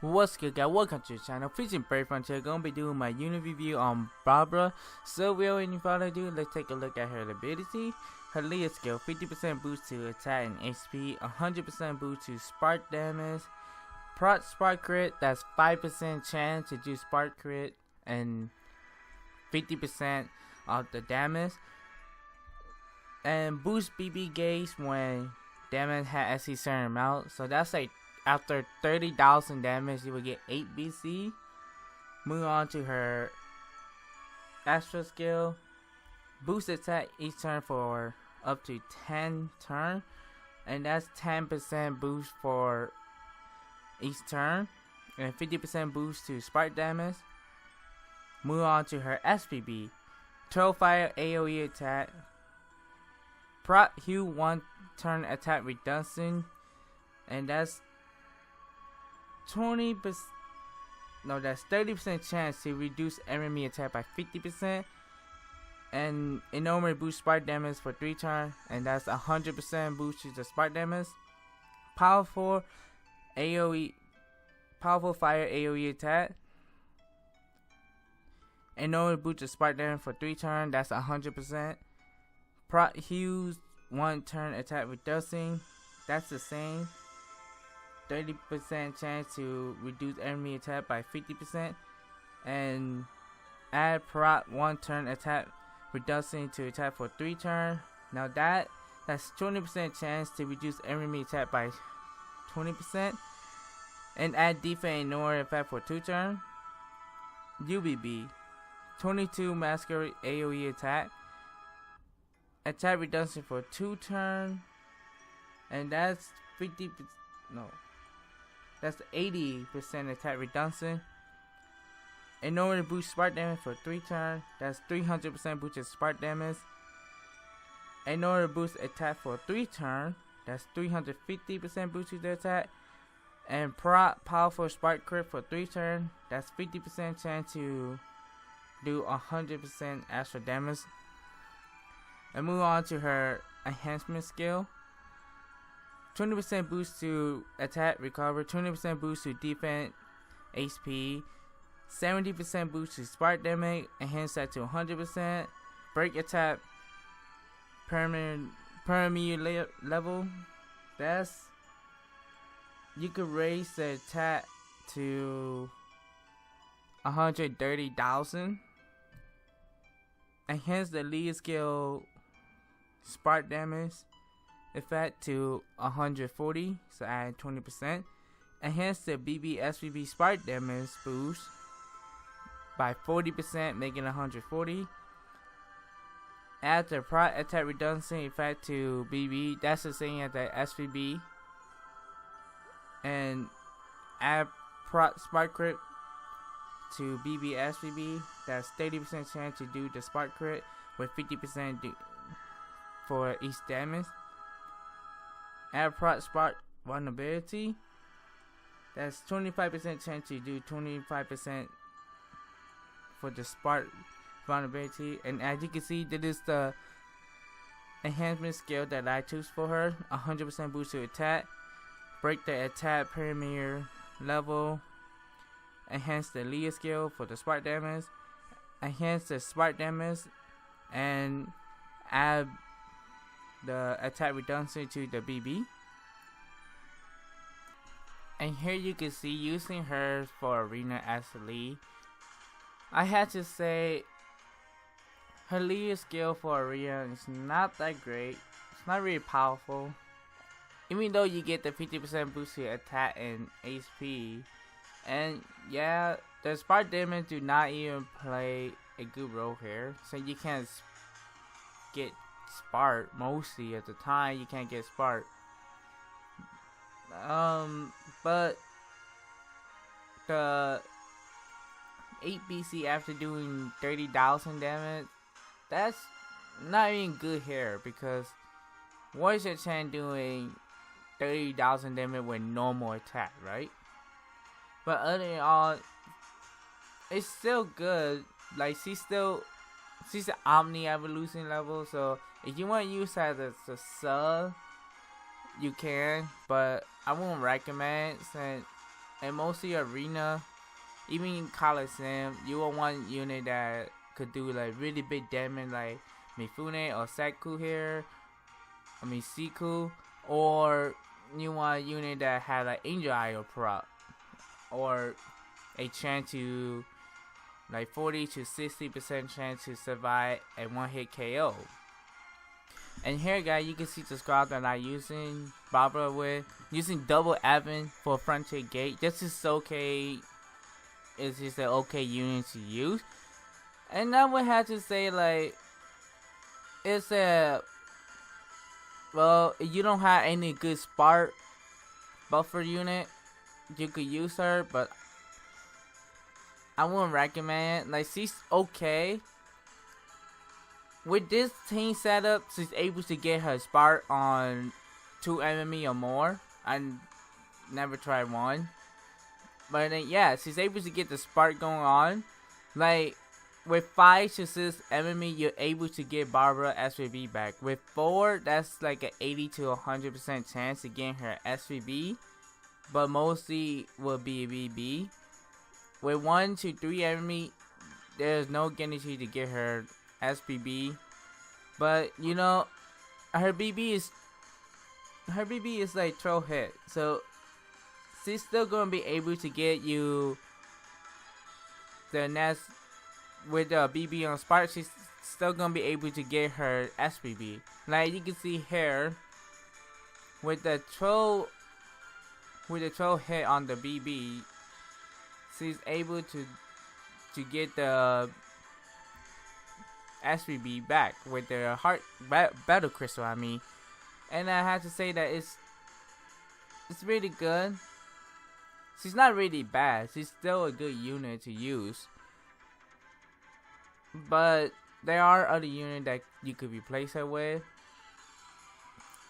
What's good, guys? Welcome to the channel. Featuring Brave Frontier. Gonna be doing my unit review on Barbara. So without any further ado, let's take a look at her ability. Her Leah skill: 50% boost to attack and HP, 100% boost to spark damage, proc spark crit. That's 5% chance to do spark crit and 50% of the damage, and boost BB gauge when damage has a certain amount. So that's like after 30,000 damage, you will get 8 BC. Move on to her Astral skill. Boost attack each turn for up to 10 turn, and that's 10% boost for each turn, and 50% boost to spark damage. Move on to her SPB. Throw fire AoE attack. Proc heal 1 turn attack reduction, and that's 20%. No, that's 30% chance to reduce enemy attack by 50%, and it normally boosts spark damage for 3 turns, and that's 100% boost to the spark damage. Powerful AoE, powerful fire AoE attack, and normally boosts the spark damage for 3 turns. That's 100%. Proc heals 1 turn attack reducing. That's the same. 30% chance to reduce enemy attack by 50%, and add proc 1 turn attack reducing to attack for 3 turns. Now that's 20% chance to reduce enemy attack by 20%, and add defense ignore effect for 2 turns. UBB 22 masquerade AoE attack reduction for 2 turns, and that's 80% attack reduction. In order to boost spark damage for 3 turns, that's 300% boosted spark damage. In order to boost attack for 3 turns, that's 350% boosted attack. And proc powerful spark crit for 3 turns, that's 50% chance to do 100% extra damage. And move on to her enhancement skill. 20% boost to attack recover, 20% boost to defense HP, 70% boost to spark damage, enhance that to 100%. Break attack pyramid level. That's, you could raise the attack to 130,000. Enhance the lead skill spark damage effect to 140, so add 20%. Enhance the BB SPB spark damage boost by 40%, making 140. Add the proc attack redundancy effect to BB, that's the same as the SPB. And add proc spark crit to BB SPB, that's 30% chance to do the spark crit with 50% for each damage. Add proc spark vulnerability, that's 25% chance to do 25% for the spark vulnerability. And as you can see, that is the enhancement skill that I choose for her. 100% boost to attack, break the attack pyramid level, enhance the Leah skill for the spark damage, enhance the spark damage, and add the attack redundancy to the BB. And here you can see using her for arena as Lee. I had to say her Leah skill for arena is not that great. It's not really powerful. Even though you get the 50% boost to attack and HP. And yeah, the spark damage do not even play a good role here. So you can't get spark mostly at the time. You can't get spark. But the 8 BC after doing 30,000 damage, that's not even good here, because what is your chance doing 30,000 damage with normal attack, right? But other than all, it's still good. Like, she's an Omni evolution level, so if you want to use that as a sub, you can, but I won't recommend, since and mostly arena, even in Coliseum, you will want unit that could do like really big damage, like Mifune or Seku here. I mean Siku, or you want a unit that had like Angel Eye or prop, or a chance to like 40 to 60% chance to survive a one hit KO. And here guys, you can see the squad that I'm using Barbara with, using double Evan for Frontier Gate. This is okay, it's just an okay unit to use. And I would have to say like, it's a, well, if you don't have any good spark buffer unit, you could use her, but I wouldn't recommend it. Like, she's okay. With this team setup, she's able to get her spark on 2 enemy or more. I never tried one. But then, yeah, she's able to get the spark going on. Like, with 5 to 6 enemy, you're able to get Barbara SVB back. With 4, that's like an 80 to 100% chance to get her SVB. But mostly will be a BB. With 1 to 3 enemy, there's no guarantee to get her SBB, but you know, her BB is like troll hit, so she's still gonna be able to get you the next with the BB on spark. She's still gonna be able to get her SBB. Like you can see here, with the troll hit on the BB, she's able to get the SVB back with the heart battle crystal. I mean, and I have to say that it's really good. She's not really bad. She's still a good unit to use. But there are other units that you could replace her with.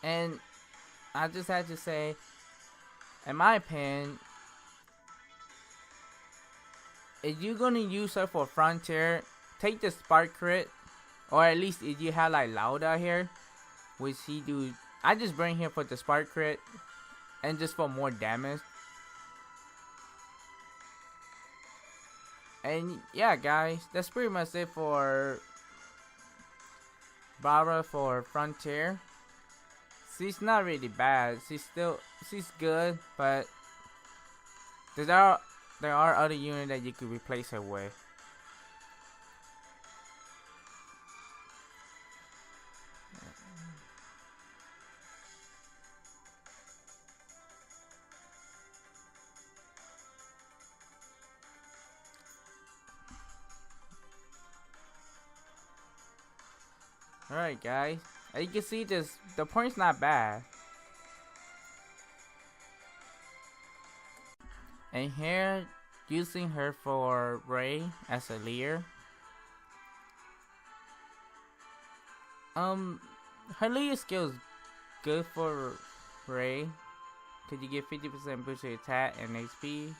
And I just have to say, in my opinion, if you're gonna use her for Frontier, take the Spark Crit. Or at least if you have like Lauda here, which he do, I just bring him for the Spark Crit and just for more damage. And yeah guys, that's pretty much it for Barbara for Frontier. She's not really bad. She's good, but there are other units that you could replace her with. Alright guys, as you can see, the point's not bad. And here, using her for Ray as a leader. Her leader skill is good for Ray, cause you get 50% boost to attack and HP.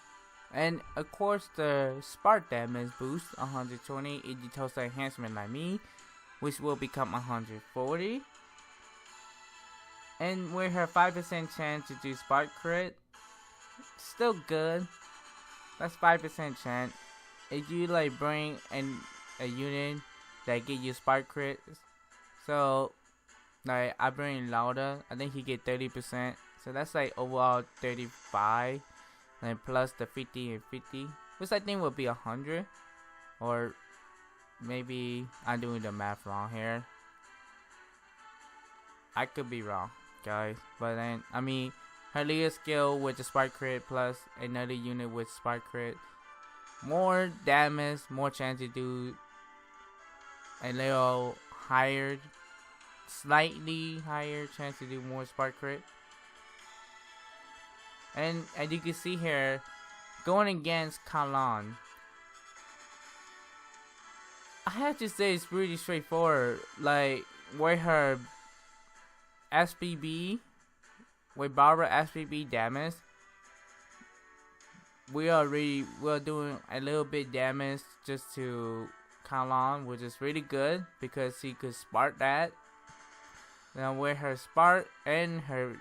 And of course the spark damage boost 120 if you toast the enhancement like me, which will become 140. And with her 5% chance to do spark crit, still good. That's 5% chance. If you like bring a unit that get you spark crit, so like I bring Lauda, I think he get 30%. So that's like overall 35, and plus the 50 and 50, which I think will be 100, or maybe I'm doing the math wrong here. I could be wrong, guys. But then, I mean, her leader skill with the spark crit plus another unit with spark crit, more damage, more chance to do a little higher, slightly higher chance to do more spark crit. And as you can see here, going against Kalan, I have to say it's pretty straightforward. Like with her SPB, with Barbara SPB damage, we're doing a little bit damage just to Kalan, which is really good because she could spark that. Now with her spark and her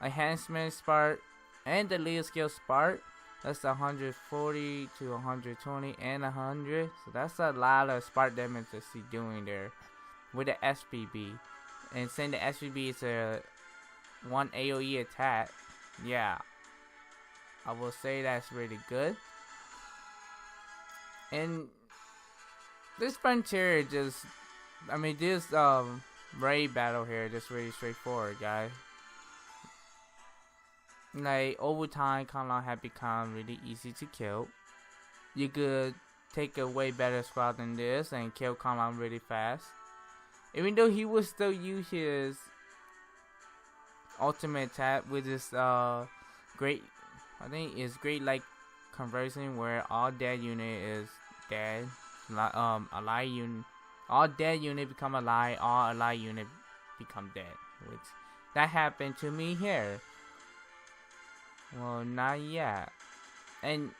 enhancement spark and the leader skill spark, That's 140 to 120 and 100. So that's a lot of spark damage that she's doing there with the SBB. And saying the SBB is a 1 AoE attack, yeah, I will say that's really good. And this frontier just, I mean, this raid battle here just really straightforward, guys. Like over time, Kang have become really easy to kill. You could take a way better squad than this and kill Kang really fast. Even though he will still use his ultimate attack with this great, I think it's great like conversion where all dead unit is dead, alive unit, all dead unit become alive, all alive unit become dead, which that happened to me here. Well, not yet. And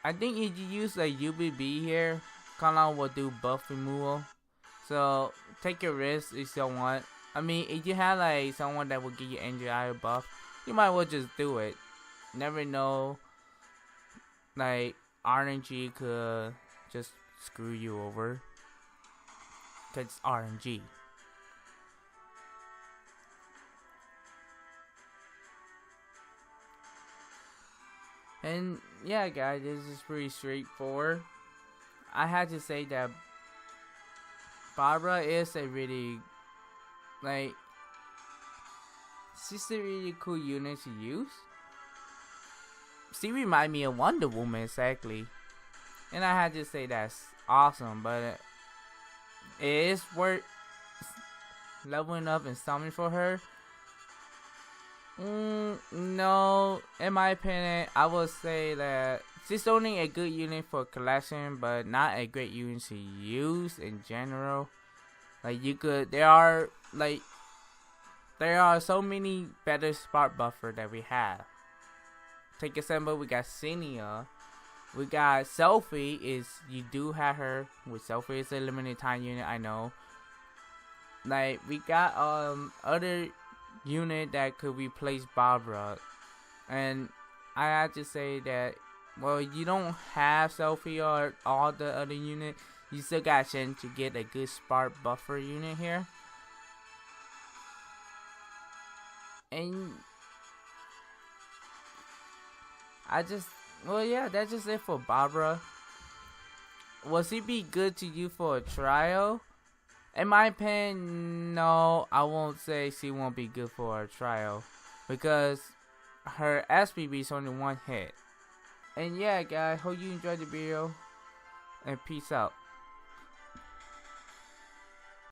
I think if you use a UBB here, Kang will do buff removal. So take your risk if you want. I mean, if you have like someone that will give you NGI buff, you might well just do it. Never know. Like RNG could just screw you over. Cause it's RNG. And yeah, guys, this is pretty straightforward. I had to say that Barbara is a really, like, she's a really cool unit to use. She reminds me of Wonder Woman, exactly. And I had to say that's awesome, but it is worth leveling up and summoning for her. No, in my opinion, I would say that she's only a good unit for collection, but not a great unit to use in general. Like there are so many better spark buffer that we have. Take example, we got Xenia, we got Selphie. Is you do have her with Selphie is a limited time unit, I know. Like we got other unit that could replace Barbara, and I have to say that, well, you don't have Selphie or all the other unit, you still got a chance to get a good spark buffer unit here. And well, yeah, that's just it for Barbara. Will she be good to you for a trial? In my opinion, no, I won't say she won't be good for a trial, because her SBB is only one hit. And yeah, guys, hope you enjoyed the video, and peace out.